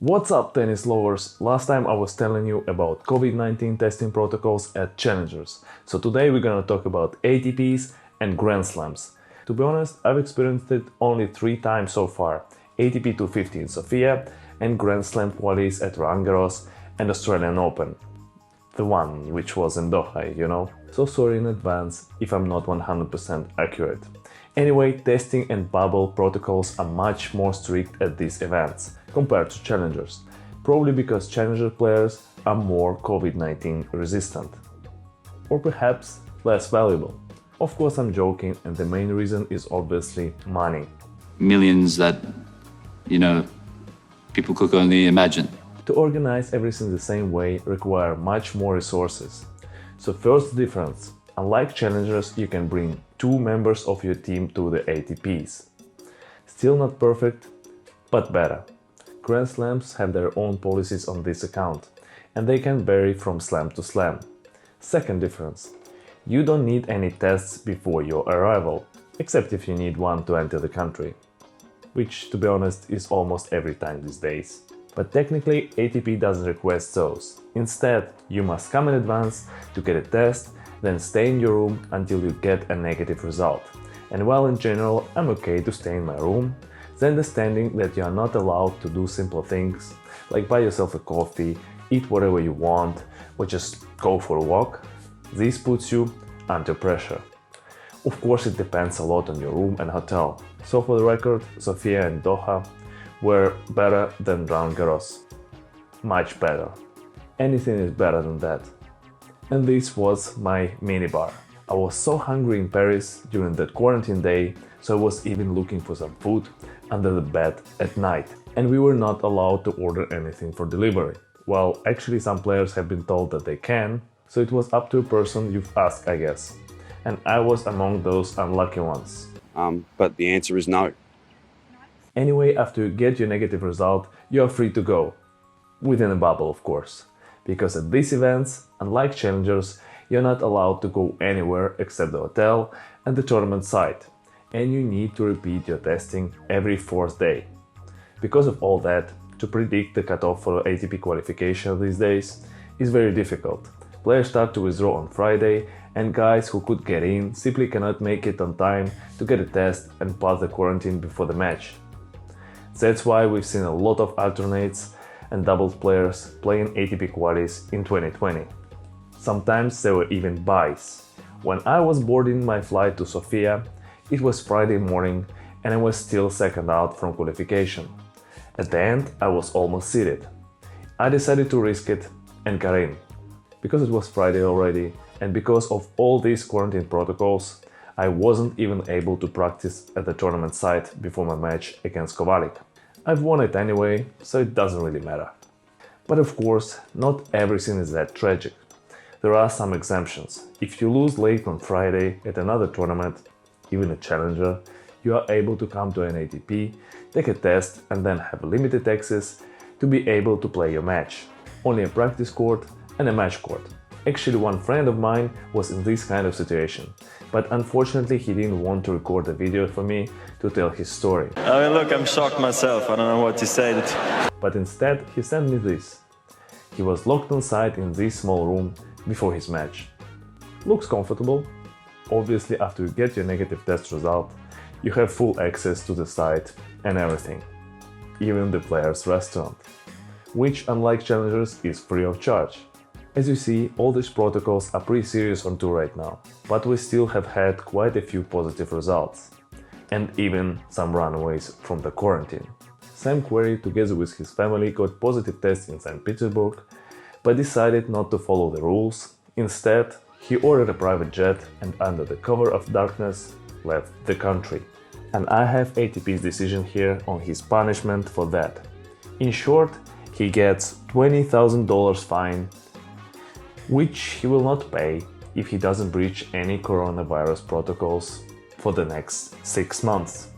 What's up, tennis lovers? Last time I was telling you about Covid-19 testing protocols at challengers. So today we're gonna talk about ATPs and Grand Slams. To be honest, I've experienced it only 3 times so far. ATP 250 in Sofia and Grand Slam qualies at Roland Garros and Australian Open. The one which was in Doha, you know? So sorry in advance if I'm not 100% accurate. Anyway, testing and bubble protocols are much more strict at these events compared to challengers, probably because challenger players are more Covid-19 resistant. Or perhaps less valuable. Of course I'm joking, and the main reason is obviously money. Millions that, people could only imagine. To organize everything the same way require much more resources. So first difference, unlike challengers, you can bring 2 members of your team to the ATPs. Still not perfect, but better. Grand Slams have their own policies on this account, and they can vary from slam to slam. Second difference, you don't need any tests before your arrival, except if you need one to enter the country, which, to be honest, is almost every time these days. But technically, ATP doesn't request those. Instead, you must come in advance to get a test, then stay in your room until you get a negative result. And while in general I'm okay to stay in my room, the understanding that you are not allowed to do simple things, like buy yourself a coffee, eat whatever you want, or just go for a walk, this puts you under pressure. Of course, it depends a lot on your room and hotel. So for the record, Sofia and Doha were better than Roland Garros. Much better. Anything is better than that. And this was my minibar. I was so hungry in Paris during that quarantine day, so I was even looking for some food under the bed at night. And we were not allowed to order anything for delivery. Well, actually some players have been told that they can, so it was up to a person you've asked, I guess. And I was among those unlucky ones. But the answer is no. Anyway, after you get your negative result, you are free to go. Within a bubble, of course. Because at these events, unlike challengers, you're not allowed to go anywhere except the hotel and the tournament site. And you need to repeat your testing every 4th day. Because of all that, to predict the cutoff for ATP qualification these days is very difficult. Players start to withdraw on Friday, and guys who could get in simply cannot make it on time to get a test and pass the quarantine before the match. That's why we've seen a lot of alternates and doubles players playing ATP qualies in 2020. Sometimes there were even buys. When I was boarding my flight to Sofia, it was Friday morning and I was still second out from qualification. At the end, I was almost seated. I decided to risk it and got in. Because it was Friday already, and because of all these quarantine protocols, I wasn't even able to practice at the tournament site before my match against Kovalik. I've won it anyway, so it doesn't really matter. But of course, not everything is that tragic. There are some exemptions. If you lose late on Friday at another tournament, even a challenger, you are able to come to an ATP, take a test and then have limited access to be able to play your match. Only a practice court and a match court. Actually, one friend of mine was in this kind of situation, but unfortunately he didn't want to record a video for me to tell his story. I mean, look, I'm shocked myself, I don't know what to say. But instead he sent me this. He was locked inside in this small room before his match. Looks comfortable. Obviously, after you get your negative test result, you have full access to the site and everything, even the player's restaurant, which, unlike challengers, is free of charge. As you see, all these protocols are pretty serious on tour right now, but we still have had quite a few positive results, and even some runaways from the quarantine. Sam Querrey, together with his family, got positive tests in St. Petersburg, but decided not to follow the rules. Instead, he ordered a private jet and under the cover of darkness left the country. And I have ATP's decision here on his punishment for that. In short, he gets $20,000 fine, which he will not pay if he doesn't breach any coronavirus protocols for the next 6 months.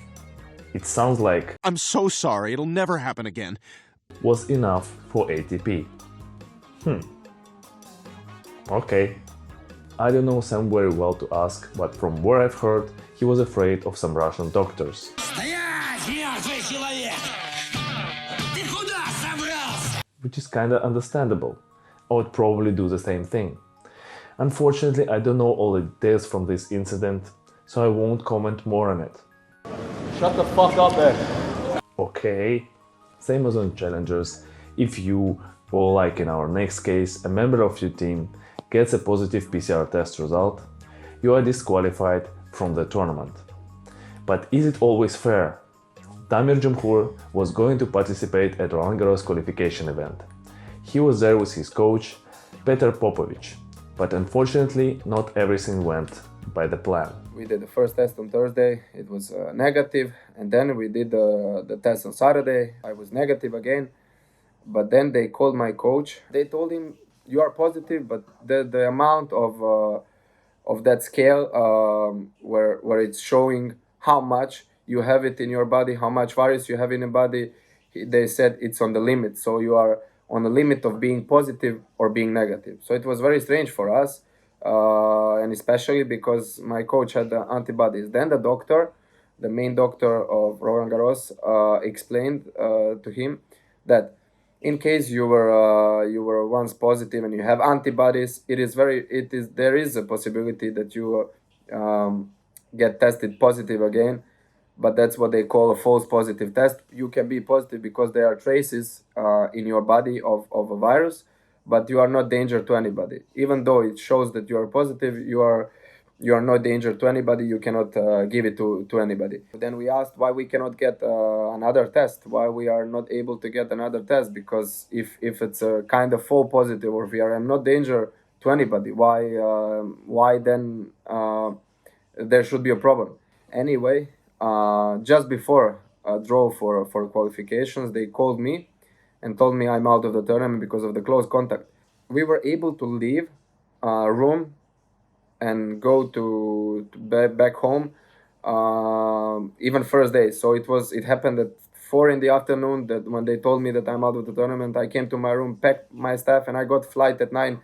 It sounds like "I'm so sorry, it'll never happen again," was enough for ATP. Okay. I don't know Sam very well to ask, but from what I've heard, he was afraid of some Russian doctors. Стоять, мертвый человек! Ты куда собрался? which is kinda understandable. I would probably do the same thing. Unfortunately, I don't know all the details from this incident, so I won't comment more on it. Shut the fuck up, Ed. Okay, same as on challengers, if you, or like in our next case, a member of your team gets a positive PCR test result, you are disqualified from the tournament. But is it always fair? Damir Dzumhur was going to participate at Roland Garros qualification event. He was there with his coach, Petar Popovic, but unfortunately not everything went by the plan. We did the first test on Thursday, it was negative, and then we did the test on Saturday, I was negative again, but then they called my coach, they told him, you are positive, but the amount of that scale where it's showing how much you have it in your body, how much virus you have in your body, they said it's on the limit, so you are on the limit of being positive or being negative. So it was very strange for us, and especially because my coach had the antibodies. Then the doctor, the main doctor of Roland Garros, explained to him that in case you were once positive and you have antibodies, there is a possibility that you get tested positive again, but that's what they call a false positive test. You can be positive because there are traces in your body of a virus, but you are not danger to anybody. Even though it shows that you are positive, you are no danger to anybody, you cannot give it to anybody. Then we asked why we cannot get another test, why we are not able to get another test, because if it's a kind of false positive or if we are not danger to anybody, why then there should be a problem? Anyway, just before a draw for qualifications, they called me and told me I'm out of the tournament because of the close contact. We were able to leave room and go to back home even first day. So it happened at 4 in the afternoon, that when they told me that I'm out of the tournament, I came to my room, packed my stuff, and I got flight at 9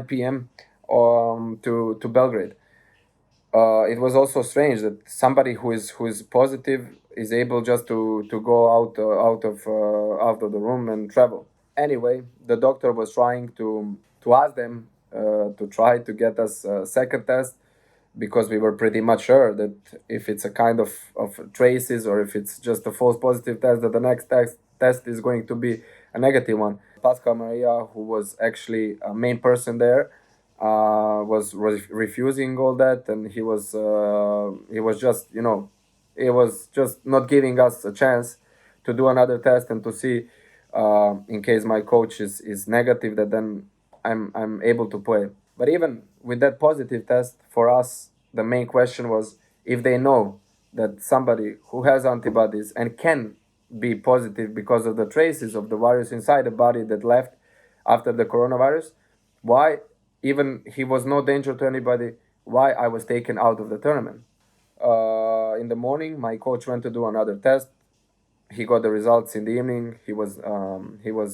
p.m. To Belgrade. It was also strange that somebody who is positive is able just to go out of the room and travel. Anyway, the doctor was trying to ask them to try to get us a second test, because we were pretty much sure that if it's a kind of traces or if it's just a false positive test, that the next test is going to be a negative one. Pascal Maria, who was actually a main person there, was refusing all that, and he was just not giving us a chance to do another test and to see in case my coach is negative, that then I'm able to play. But even with that positive test, for us the main question was, if they know that somebody who has antibodies and can be positive because of the traces of the virus inside the body that left after the coronavirus, why, even he was no danger to anybody, why I was taken out of the tournament? In the morning, my coach went to do another test. He got the results in the evening. He was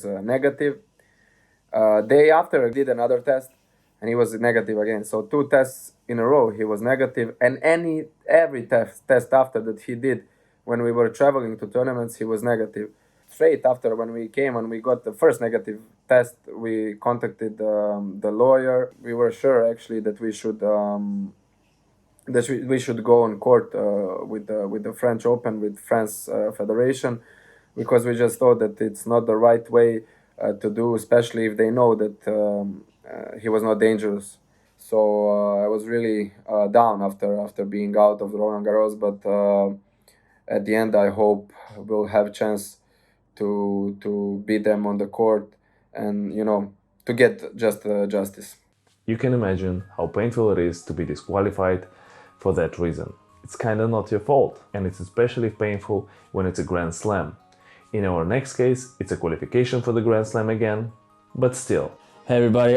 negative. Day after, I did another test, and he was negative again. So 2 tests in a row, he was negative. And every test after that he did, when we were traveling to tournaments, he was negative. Straight after, when we got the first negative test, we contacted the lawyer. We were sure actually that we should go on court with the French Open, with France Federation, because we just thought that it's not the right way to do, especially if they know that he was not dangerous. So I was really down after being out of Roland Garros, but at the end I hope we'll have a chance to beat them on the court and, to get justice. You can imagine how painful it is to be disqualified for that reason. It's kinda not your fault, and it's especially painful when it's a Grand Slam. In our next case, it's a qualification for the Grand Slam again, but still. Hey everybody,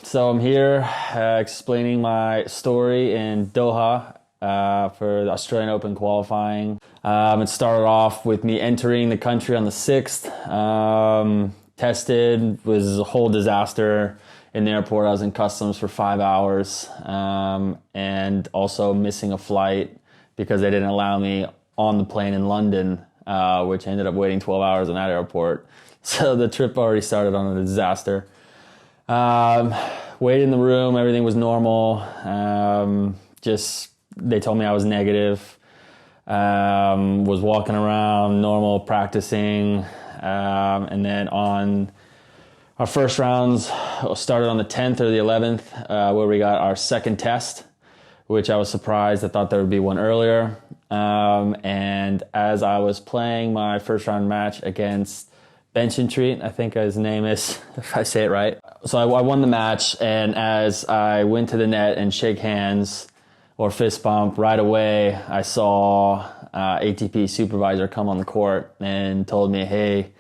so I'm here explaining my story in Doha for the Australian Open qualifying. It started off with me entering the country on the 6th, tested, was a whole disaster in the airport. I was in customs for 5 hours, and also missing a flight because they didn't allow me on the plane in London, which ended up waiting 12 hours in that airport. So the trip already started on a disaster. Waited in the room, everything was normal. They told me I was negative. Was walking around normal, practicing. And then on our first rounds started on the 10th or the 11th, where we got our second test, which I was surprised. I thought there would be one earlier. And as I was playing my first round match against Bench and Treat, I think his name is, if I say it right. So I won the match, and as I went to the net and shake hands or fist bump, right away I saw ATP supervisor come on the court and told me, hey,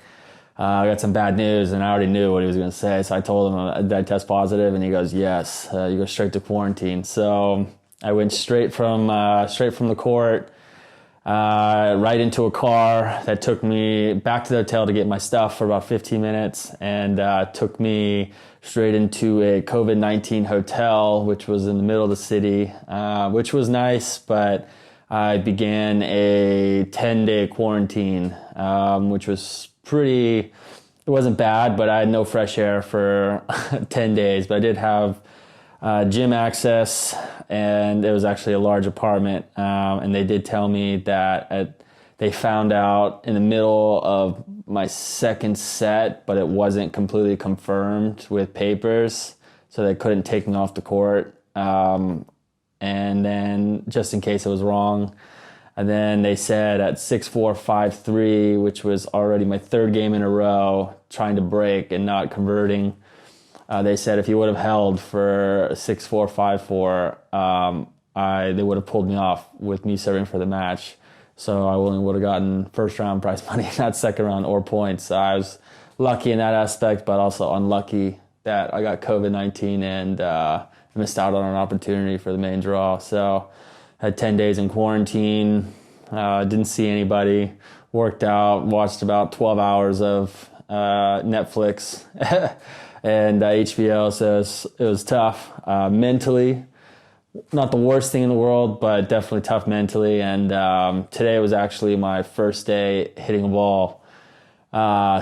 I got some bad news, and I already knew what he was going to say. So I told him, did I test positive? And he goes, yes, you go straight to quarantine. So I went straight from the court, right into a car that took me back to the hotel to get my stuff for about 15 minutes, and took me straight into a COVID-19 hotel, which was in the middle of the city, which was nice, but I began a 10-day quarantine, which was it wasn't bad, but I had no fresh air for 10 days, but I did have gym access, and it was actually a large apartment, and they did tell me that they found out in the middle of my second set, but it wasn't completely confirmed with papers, so they couldn't take me off the court, and then just in case it was wrong. And then they said at 6-4, 5-3, which was already my third game in a row, trying to break and not converting, they said if you would have held for 6-4, 5-4, they would have pulled me off with me serving for the match. So I only would have gotten first round prize money, not second round or points. So I was lucky in that aspect, but also unlucky that I got COVID-19 and missed out on an opportunity for the main draw. So had 10 days in quarantine, didn't see anybody, worked out, watched about 12 hours of Netflix and HBO, so it was tough. Mentally, not the worst thing in the world, but definitely tough mentally. And today was actually my first day hitting a ball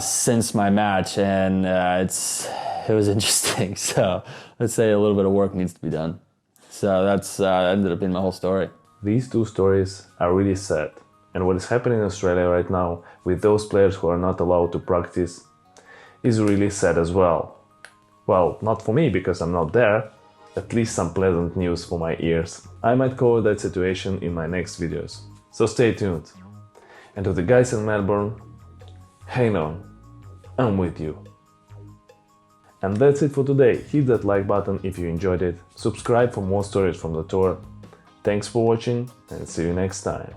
since my match, and it was interesting. So let's say a little bit of work needs to be done. So that ended up being my whole story. These two stories are really sad, and what is happening in Australia right now with those players who are not allowed to practice is really sad as well. Well, not for me because I'm not there, at least some pleasant news for my ears. I might cover that situation in my next videos, so stay tuned. And to the guys in Melbourne, hang on, I'm with you. And that's it for today. Hit that like button if you enjoyed it, subscribe for more stories from the tour. Thanks for watching, and see you next time.